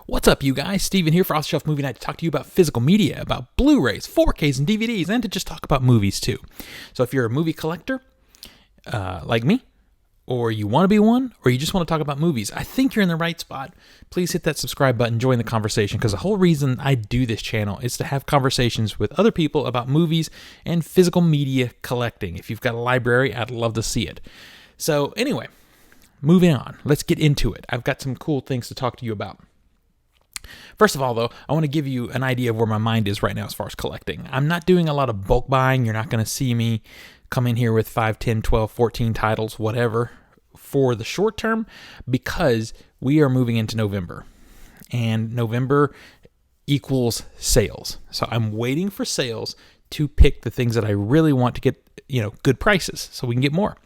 What's up, you guys? Steven here for Off the Shelf Movie Night to talk to you about physical media, about Blu-rays, 4Ks, and DVDs, and to just talk about movies, too. So if you're a movie collector, like me, or you want to be one, or you just want to talk about movies, I think you're in the right spot. Please hit that subscribe button, join the conversation, because the whole reason I do this channel is to have conversations with other people about movies and physical media collecting. If you've got a library, I'd love to see it. So anyway, moving on. Let's get into it. I've got some cool things to talk to you about. First of all, though, I want to give you an idea of where my mind is right now as far as collecting. I'm not doing a lot of bulk buying. You're not going to see me come in here with 5, 10, 12, 14 titles, whatever, for the short term, because we are moving into November. And November equals sales. So I'm waiting for sales to pick the things that I really want to get, good prices so we can get more.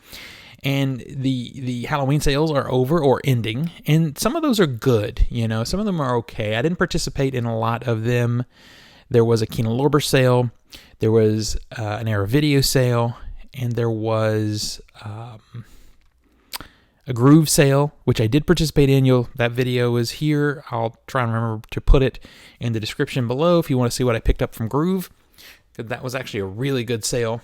And the Halloween sales are over or ending, and some of those are good, some of them are okay. I didn't participate in a lot of them. There was a Kino Lorber sale, there was an Era Video sale, and there was a Groove sale, which I did participate in. That video is here. I'll try and remember to put it in the description below if you want to see what I picked up from Groove, because that was actually a really good sale.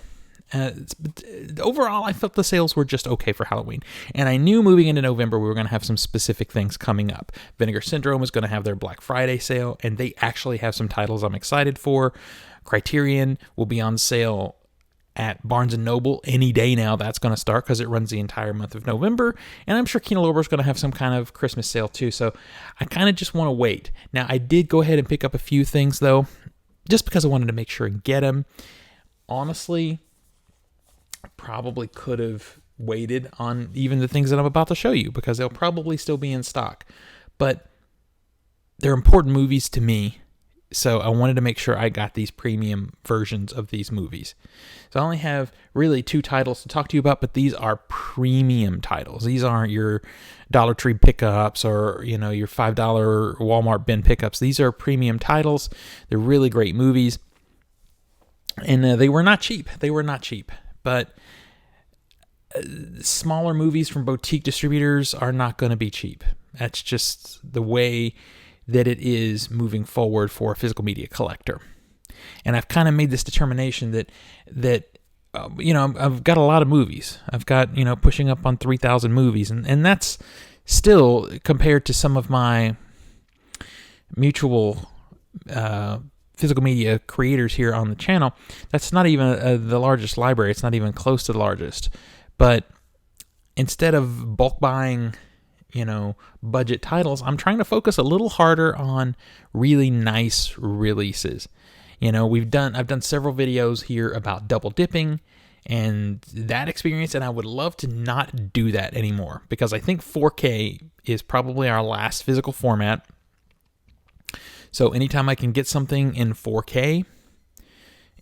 Overall, I felt the sales were just okay for Halloween. And I knew moving into November, we were going to have some specific things coming up. Vinegar Syndrome is going to have their Black Friday sale, and they actually have some titles I'm excited for. Criterion will be on sale at Barnes & Noble any day now. That's going to start because it runs the entire month of November. And I'm sure Kino Lorber is going to have some kind of Christmas sale too. So I kind of just want to wait. Now, I did go ahead and pick up a few things, though, just because I wanted to make sure and get them. Honestly, probably could have waited on even the things that I'm about to show you because they'll probably still be in stock. But they're important movies to me, so I wanted to make sure I got these premium versions of these movies. So I only have really 2 titles to talk to you about, but these are premium titles. These aren't your Dollar Tree pickups or, your $5 Walmart bin pickups. These are premium titles. They're really great movies. And they were not cheap. But smaller movies from boutique distributors are not going to be cheap. That's just the way that it is moving forward for a physical media collector. And I've kind of made this determination that I've got a lot of movies. I've got, pushing up on 3,000 movies. And that's still, compared to some of my mutual physical media creators here on the channel, that's not even the largest library. It's not even close to the largest. But instead of bulk buying, budget titles, I'm trying to focus a little harder on really nice releases. I've done several videos here about double dipping and that experience, and I would love to not do that anymore because I think 4K is probably our last physical format. So anytime I can get something in 4K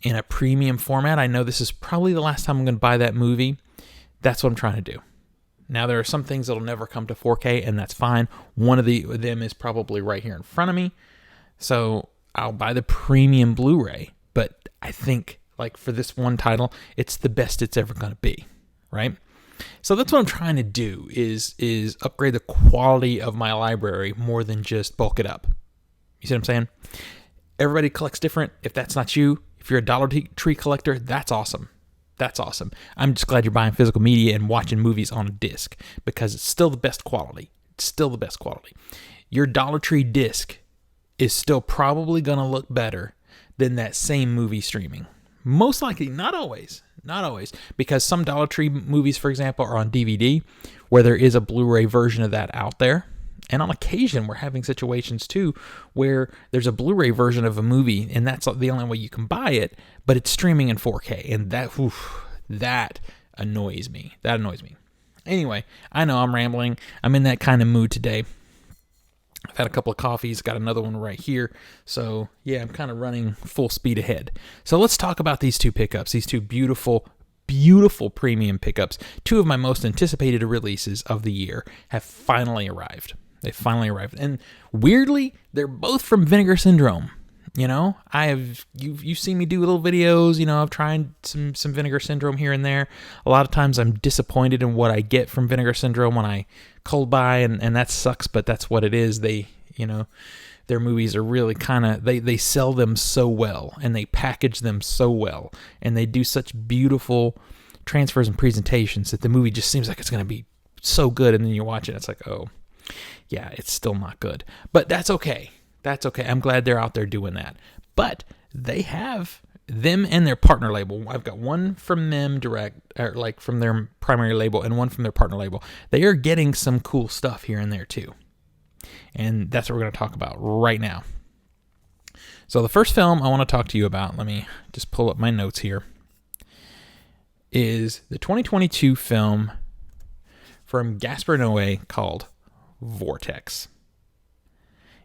in a premium format, I know this is probably the last time I'm going to buy that movie. That's what I'm trying to do. Now, there are some things that'll never come to 4K, and that's fine. One of them is probably right here in front of me. So I'll buy the premium Blu-ray. But I think, for this one title, it's the best it's ever going to be, right? So that's what I'm trying to do is upgrade the quality of my library more than just bulk it up. You see what I'm saying? Everybody collects different. If that's not you, if you're a Dollar Tree collector, that's awesome. That's awesome. I'm just glad you're buying physical media and watching movies on a disc because it's still the best quality. Your Dollar Tree disc is still probably going to look better than that same movie streaming. Most likely, not always, because some Dollar Tree movies, for example, are on DVD where there is a Blu-ray version of that out there. And on occasion, we're having situations, too, where there's a Blu-ray version of a movie, and that's the only way you can buy it, but it's streaming in 4K, and that annoys me. Anyway, I know I'm rambling. I'm in that kind of mood today. I've had a couple of coffees, got another one right here. So, yeah, I'm kind of running full speed ahead. So let's talk about these 2 pickups, these 2 beautiful premium pickups. 2 of my most anticipated releases of the year have finally arrived. They finally arrived. And weirdly, they're both from Vinegar Syndrome. You know, you've seen me do little videos. You know, I've tried some Vinegar Syndrome here and there. A lot of times I'm disappointed in what I get from Vinegar Syndrome when I cold buy, and that sucks, but that's what it is. They, you know, their movies are really kind of, they sell them so well, and they package them so well, and they do such beautiful transfers and presentations that the movie just seems like it's going to be so good, and then you watch it, it's like, oh, yeah, it's still not good. But that's okay. That's okay. I'm glad they're out there doing that. But they have them and their partner label. I've got one from them direct, or like from their primary label, and one from their partner label. They are getting some cool stuff here and there too. And that's what we're going to talk about right now. So the first film I want to talk to you about, let me just pull up my notes here, is the 2022 film from Gaspar Noé called Vortex.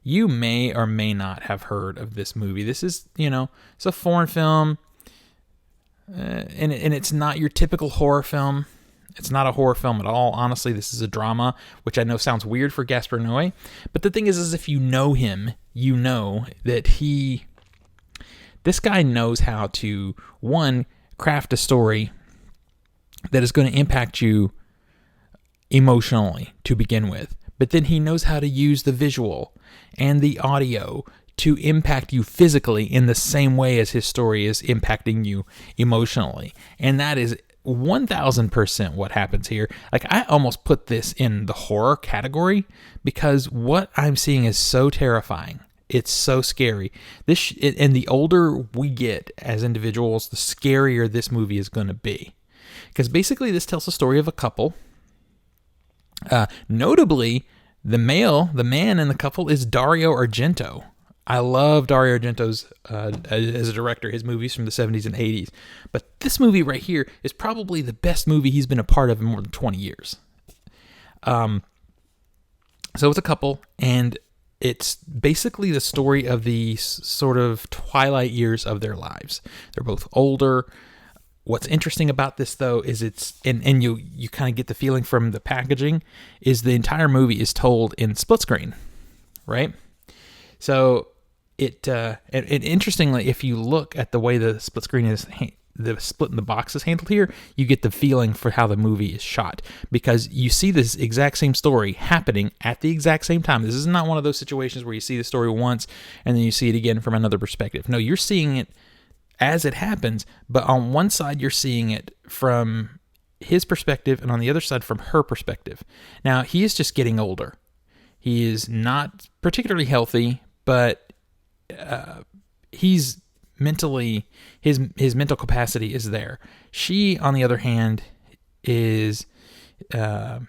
You may or may not have heard of this movie. This is, you know, it's a foreign film, and it's not your typical horror film. It's not a horror film at all. Honestly, this is a drama, which I know sounds weird for Gaspar Noé. But the thing is if you know him, you know that this guy knows how to, one, craft a story that is going to impact you emotionally to begin with. But then he knows how to use the visual and the audio to impact you physically in the same way as his story is impacting you emotionally. And that is 1000% what happens here. Like, I almost put this in the horror category because what I'm seeing is so terrifying. It's so scary. And the older we get as individuals, the scarier this movie is going to be. Because basically this tells the story of a couple. Notably, the man in the couple is Dario Argento. I love Dario Argento's as a director, his movies from the 70s and 80s. But this movie right here is probably the best movie he's been a part of in more than 20 years. So it's a couple, and it's basically the story of the sort of twilight years of their lives. They're both older. What's interesting about this, though, is and you kind of get the feeling from the packaging, is the entire movie is told in split screen, right? So and interestingly, if you look at the way the split screen is, the split in the box is handled here, you get the feeling for how the movie is shot, because you see this exact same story happening at the exact same time. This is not one of those situations where you see the story once and then you see it again from another perspective. No, you're seeing it as it happens, but on one side you're seeing it from his perspective, and on the other side from her perspective. Now, he is just getting older. He is not particularly healthy, but he's mentally, his mental capacity is there. She, on the other hand, is I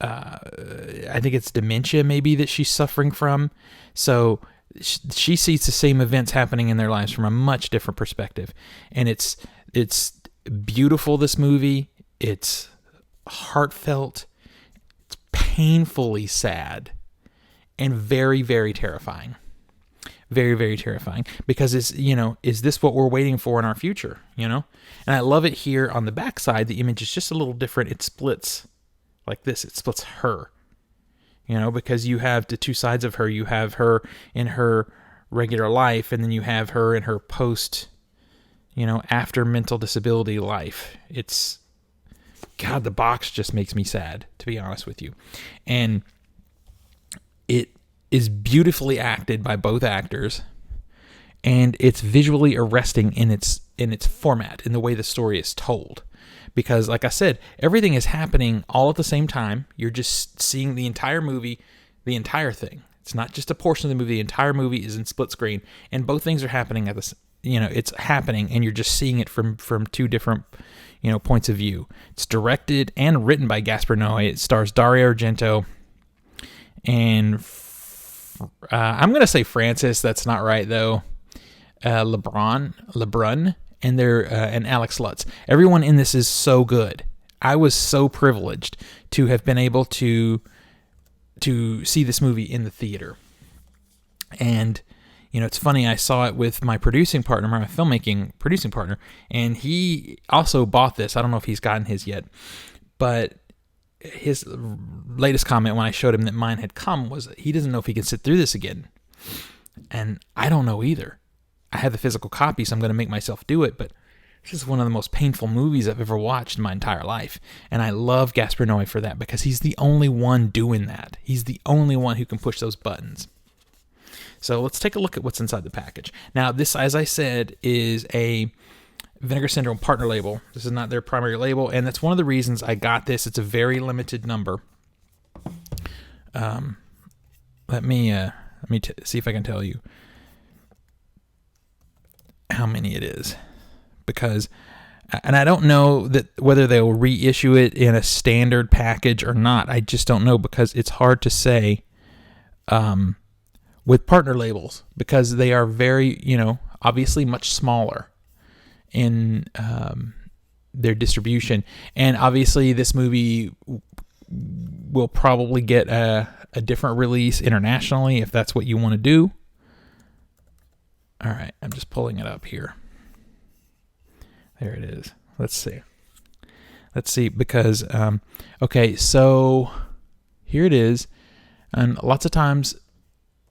think it's dementia maybe that she's suffering from. So she sees the same events happening in their lives from a much different perspective. And it's beautiful, this movie. It's heartfelt. It's painfully sad. And very, very terrifying. Very, very terrifying. Because it's, is this what we're waiting for in our future? And I love it here on the backside. The image is just a little different. It splits like this. It splits her. Because you have the two sides of her. You have her in her regular life, and then you have her in her post, after mental disability life. It's, God, the box just makes me sad, to be honest with you. And it is beautifully acted by both actors, and it's visually arresting in its format, in the way the story is told. Because, like I said, everything is happening all at the same time. You're just seeing the entire movie, the entire thing. It's not just a portion of the movie. The entire movie is in split screen, and both things are happening at the, it's happening, and you're just seeing it from two different, points of view. It's directed and written by Gaspar Noé. It stars Dario Argento and I'm gonna say Francis. That's not right though. LeBrun. And and Alex Lutz. Everyone in this is so good. I was so privileged to have been able to see this movie in the theater. And it's funny, I saw it with my producing partner, my filmmaking producing partner, and he also bought this. I don't know if he's gotten his yet, but his latest comment when I showed him that mine had come was he doesn't know if he can sit through this again. And I don't know either. I have the physical copy, so I'm going to make myself do it, but this is one of the most painful movies I've ever watched in my entire life. And I love Gaspar Noé for that, because he's the only one doing that. He's the only one who can push those buttons. So let's take a look at what's inside the package. Now, this, as I said, is a Vinegar Syndrome partner label. This is not their primary label, and that's one of the reasons I got this. It's a very limited number. Let me see if I can tell you how many it is. Because, and I don't know that whether they'll reissue it in a standard package or not. I just don't know, because it's hard to say with partner labels, because they are very, obviously much smaller in their distribution. And obviously this movie will probably get a different release internationally if that's what you want to do. All right, I'm just pulling it up here. There it is. Let's see, because, okay, so here it is. And lots of times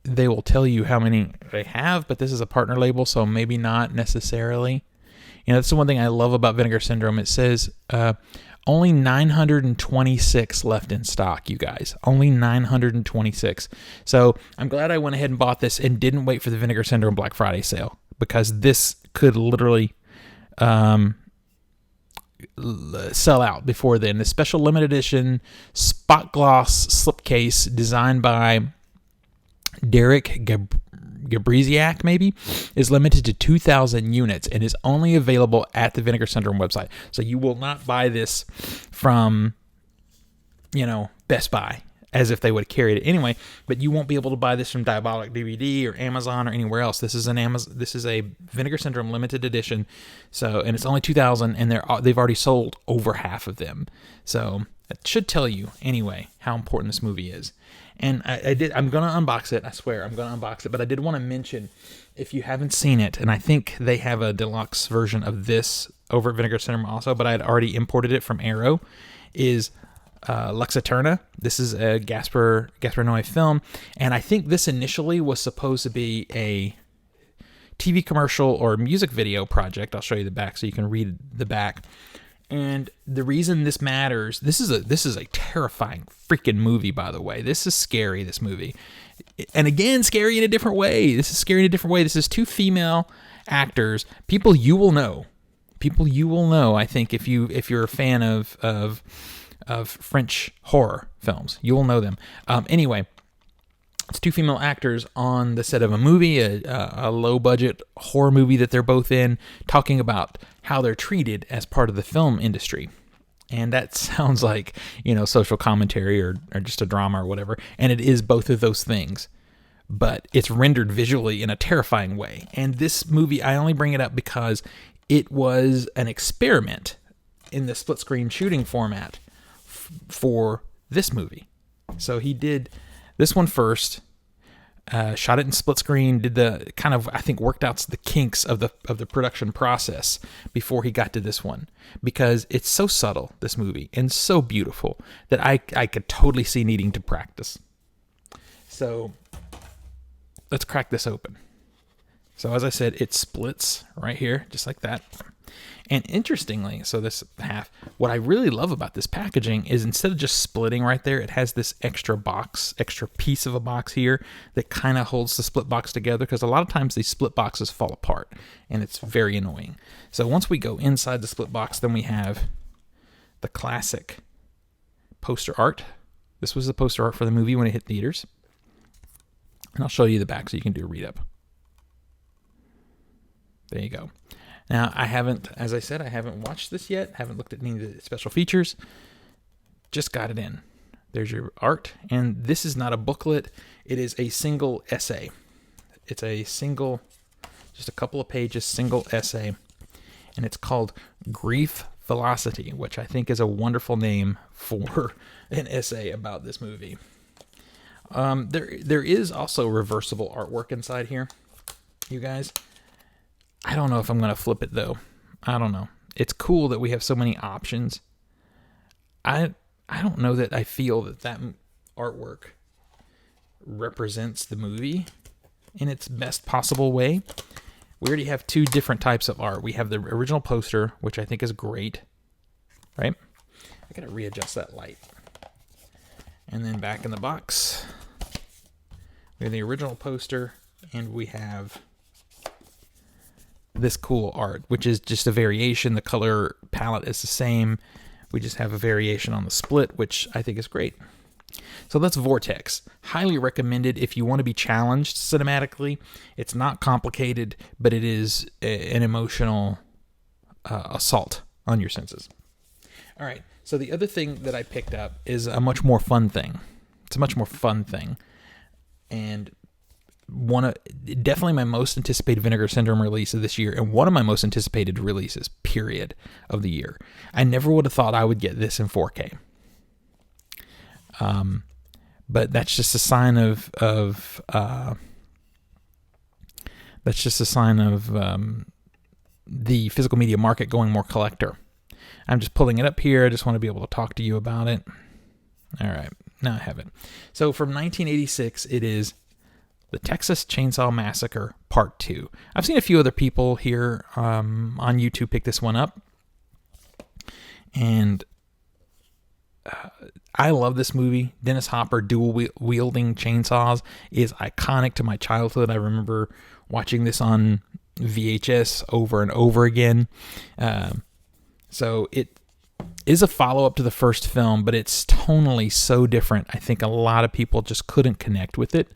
they will tell you how many they have, but this is a partner label, so maybe not necessarily. That's the one thing I love about Vinegar Syndrome. It says only 926 left in stock, you guys. Only 926. So I'm glad I went ahead and bought this and didn't wait for the Vinegar Syndrome Black Friday sale, because this could literally sell out before then. The special limited edition spot gloss slipcase designed by Derek Gabriziak, maybe, is limited to 2,000 units and is only available at the Vinegar Syndrome website. So you will not buy this from, Best Buy, as if they would have carried it anyway, but you won't be able to buy this from Diabolic DVD or Amazon or anywhere else. This is a Vinegar Syndrome limited edition. So, and it's only 2,000, and they've already sold over half of them. So that should tell you anyway how important this movie is. And I'm going to unbox it. I swear, I'm going to unbox it. But I did want to mention, if you haven't seen it, and I think they have a deluxe version of this over at Vinegar Syndrome also, but I had already imported it from Arrow, is Lux Eterna. This is a Gaspar Noé film. And I think this initially was supposed to be a TV commercial or music video project. I'll show you the back so you can read the back. And the reason this matters, this is a terrifying freaking movie, by the way. This is scary, this movie. And again, scary in a different way. This is two female actors, people you will know, I think, if you're a fan of French horror films. You will know them. Anyway, it's two female actors on the set of a movie, a low-budget horror movie that they're both in, talking about how they're treated as part of the film industry. And that sounds like, social commentary or just a drama or whatever. And it is both of those things. But it's rendered visually in a terrifying way. And this movie, I only bring it up because it was an experiment in the split-screen shooting format for this movie. So he did this one first, shot it in split screen, did the kind of, I think, worked out the kinks of the production process before he got to this one, because it's so subtle, this movie, and so beautiful that I could totally see needing to practice. So let's crack this open. So as I said, it splits right here, just like that. And interestingly, so this half, what I really love about this packaging is instead of just splitting right there, it has this extra piece of a box here that kind of holds the split box together, because a lot of times these split boxes fall apart, and it's very annoying. So once we go inside the split box, then we have the classic poster art. This was the poster art for the movie when it hit theaters. And I'll show you the back so you can do a read-up. There you go. Now, as I said, I haven't watched this yet. Haven't looked at any of the special features. Just got it in. There's your art. And this is not a booklet. It is a single essay. It's just a couple of pages, single essay. And it's called Grief Velocity, which I think is a wonderful name for an essay about this movie. There is also reversible artwork inside here, you guys. I don't know if I'm going to flip it, though. I don't know. It's cool that we have so many options. I don't know that I feel that artwork represents the movie in its best possible way. We already have two different types of art. We have the original poster, which I think is great, right? I gotta readjust that light. And then back in the box, we have the original poster, and we have this cool art, which is just a variation. The color palette is the same. We just have a variation on the split, which I think is great. So that's Vortex. Highly recommended if you want to be challenged cinematically. It's not complicated, but it is an emotional assault on your senses. All right, so the other thing that I picked up is a much more fun thing. It's a much more fun thing. And definitely my most anticipated Vinegar Syndrome release of this year, and one of my most anticipated releases, period, of the year. I never would have thought I would get this in 4K. But that's just a sign of the physical media market going more collector. I'm just pulling it up here. I just want to be able to talk to you about it. All right, now I have it. So from 1986, it is The Texas Chainsaw Massacre Part 2. I've seen a few other people here on YouTube pick this one up. And I love this movie. Dennis Hopper dual-wielding chainsaws is iconic to my childhood. I remember watching this on VHS over and over again. So it is a follow-up to the first film, but it's tonally so different. I think a lot of people just couldn't connect with it.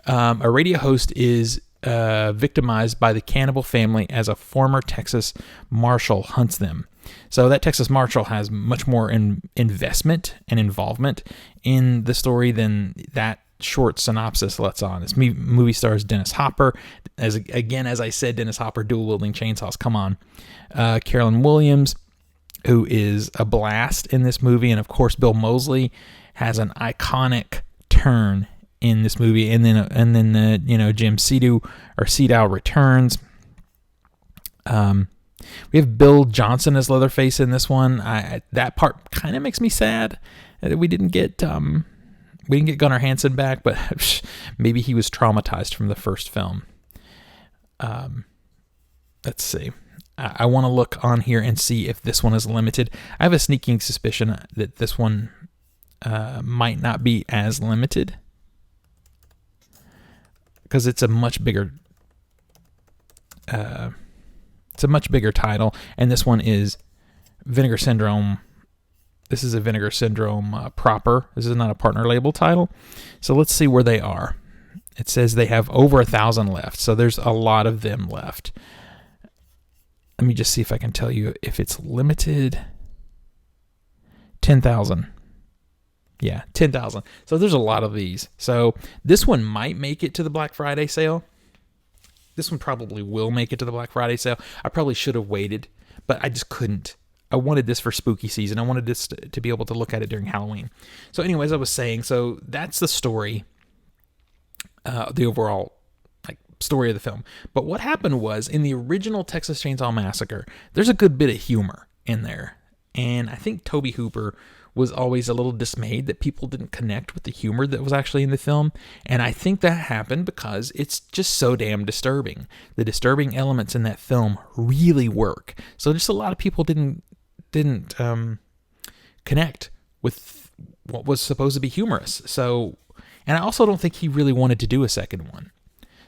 A radio host is victimized by the cannibal family as a former Texas Marshal hunts them. So that Texas Marshal has much more investment and involvement in the story than that short synopsis lets on. This movie stars Dennis Hopper. As I said, Dennis Hopper dual-wielding chainsaws. Come on. Carolyn Williams, who is a blast in this movie. And, of course, Bill Moseley has an iconic turn in this movie. And then Jim Siedow returns. We have Bill Johnson as Leatherface in this one. That part kind of makes me sad that we didn't get Gunnar Hansen back, but maybe he was traumatized from the first film. Let's see. I want to look on here and see if this one is limited. I have a sneaking suspicion that this one might not be as limited because it's a much bigger. It's a much bigger title, and this one is Vinegar Syndrome. This is a Vinegar Syndrome proper. This is not a partner label title. So let's see where they are. It says they have over 1,000 left, so there's a lot of them left. Let me just see if I can tell you if it's limited. 10,000. Yeah, 10,000. So there's a lot of these. So this one might make it to the Black Friday sale. This one probably will make it to the Black Friday sale. I probably should have waited, but I just couldn't. I wanted this for spooky season. I wanted this to be able to look at it during Halloween. So anyways, I was saying, so that's the story, the overall story of the film. But what happened was, in the original Texas Chainsaw Massacre, there's a good bit of humor in there. And I think Tobe Hooper was always a little dismayed that people didn't connect with the humor that was actually in the film. And I think that happened because it's just so damn disturbing. The disturbing elements in that film really work. So just a lot of people didn't connect with what was supposed to be humorous. So, and I also don't think he really wanted to do a second one.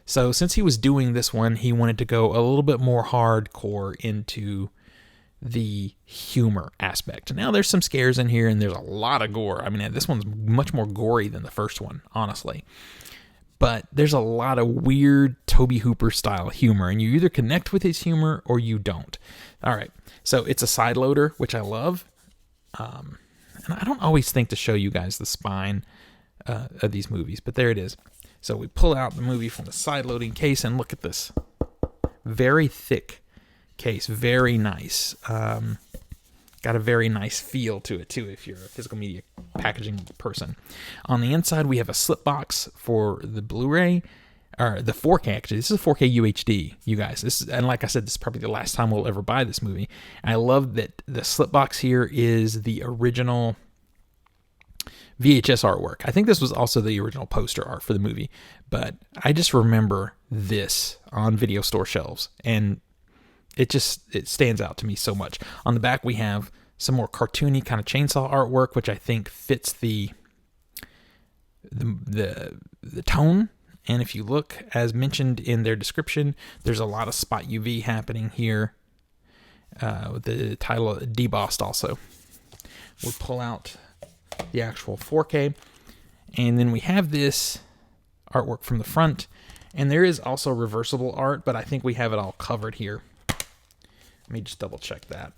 So since he was doing this one, he wanted to go a little bit more hardcore into the humor aspect. Now there's some scares in here and there's a lot of gore. I mean, this one's much more gory than the first one, honestly. But there's a lot of weird Tobe Hooper style humor, and you either connect with his humor or you don't. All right, so it's a side loader, which I love. And I don't always think to show you guys the spine of these movies, but there it is. So we pull out the movie from the side loading case and look at this. Very thick case, very nice. Got a very nice feel to it too if you're a physical media packaging person. On the inside we have a slip box for the Blu-ray, or the 4K actually. This is a 4K UHD, you guys. And like I said, this is probably the last time we'll ever buy this movie. And I love that the slip box here is the original VHS artwork. I think this was also the original poster art for the movie, but I just remember this on video store shelves, and it stands out to me so much. On the back, we have some more cartoony kind of chainsaw artwork, which I think fits the tone. And if you look, as mentioned in their description, there's a lot of spot UV happening here. With the title Debossed also. We'll pull out the actual 4K, and then we have this artwork from the front, and there is also reversible art, but I think we have it all covered here. Let me just double check that.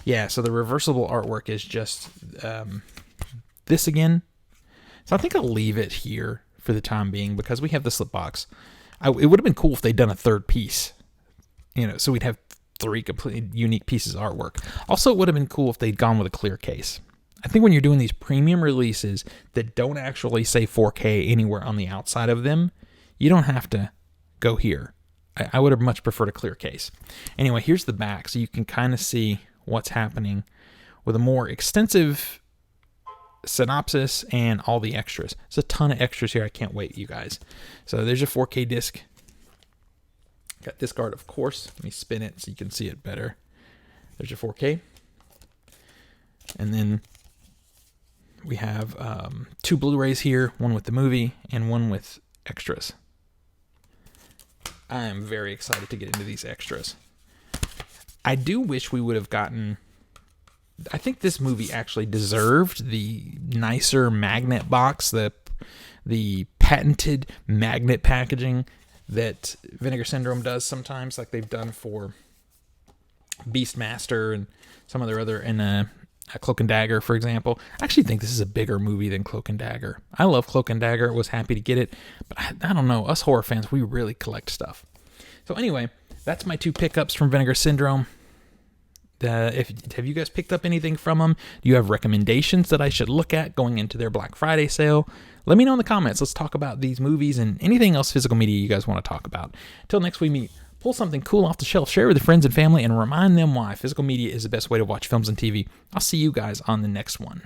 Yeah, so the reversible artwork is just this again. So I think I'll leave it here for the time being because we have the slip box. It would have been cool if they'd done a third piece, so we'd have 3 completely unique pieces of artwork. Also, it would have been cool if they'd gone with a clear case. I think when you're doing these premium releases that don't actually say 4K anywhere on the outside of them, you don't have to go here. I would have much preferred a clear case. Anyway, here's the back, so you can kind of see what's happening with a more extensive synopsis and all the extras. There's a ton of extras here. I can't wait, you guys. So there's your 4K disc. Got disc art, of course. Let me spin it so you can see it better. There's your 4K. And then we have 2 Blu-rays here, one with the movie and one with extras. I am very excited to get into these extras. I do wish we would have gotten... I think this movie actually deserved the nicer magnet box, the patented magnet packaging that Vinegar Syndrome does sometimes, like they've done for Beastmaster and some of their other, and Cloak and Dagger, for example. I actually think this is a bigger movie than Cloak and Dagger. I love Cloak and Dagger, was happy to get it, but I don't know, us horror fans, we really collect stuff. So anyway, that's my 2 pickups from Vinegar Syndrome. Have you guys picked up anything from them? Do you have recommendations that I should look at going into their Black Friday sale? Let me know in the comments. Let's talk about these movies and anything else physical media you guys want to talk about. Until next we meet, pull something cool off the shelf, share it with your friends and family, and remind them why physical media is the best way to watch films and TV. I'll see you guys on the next one.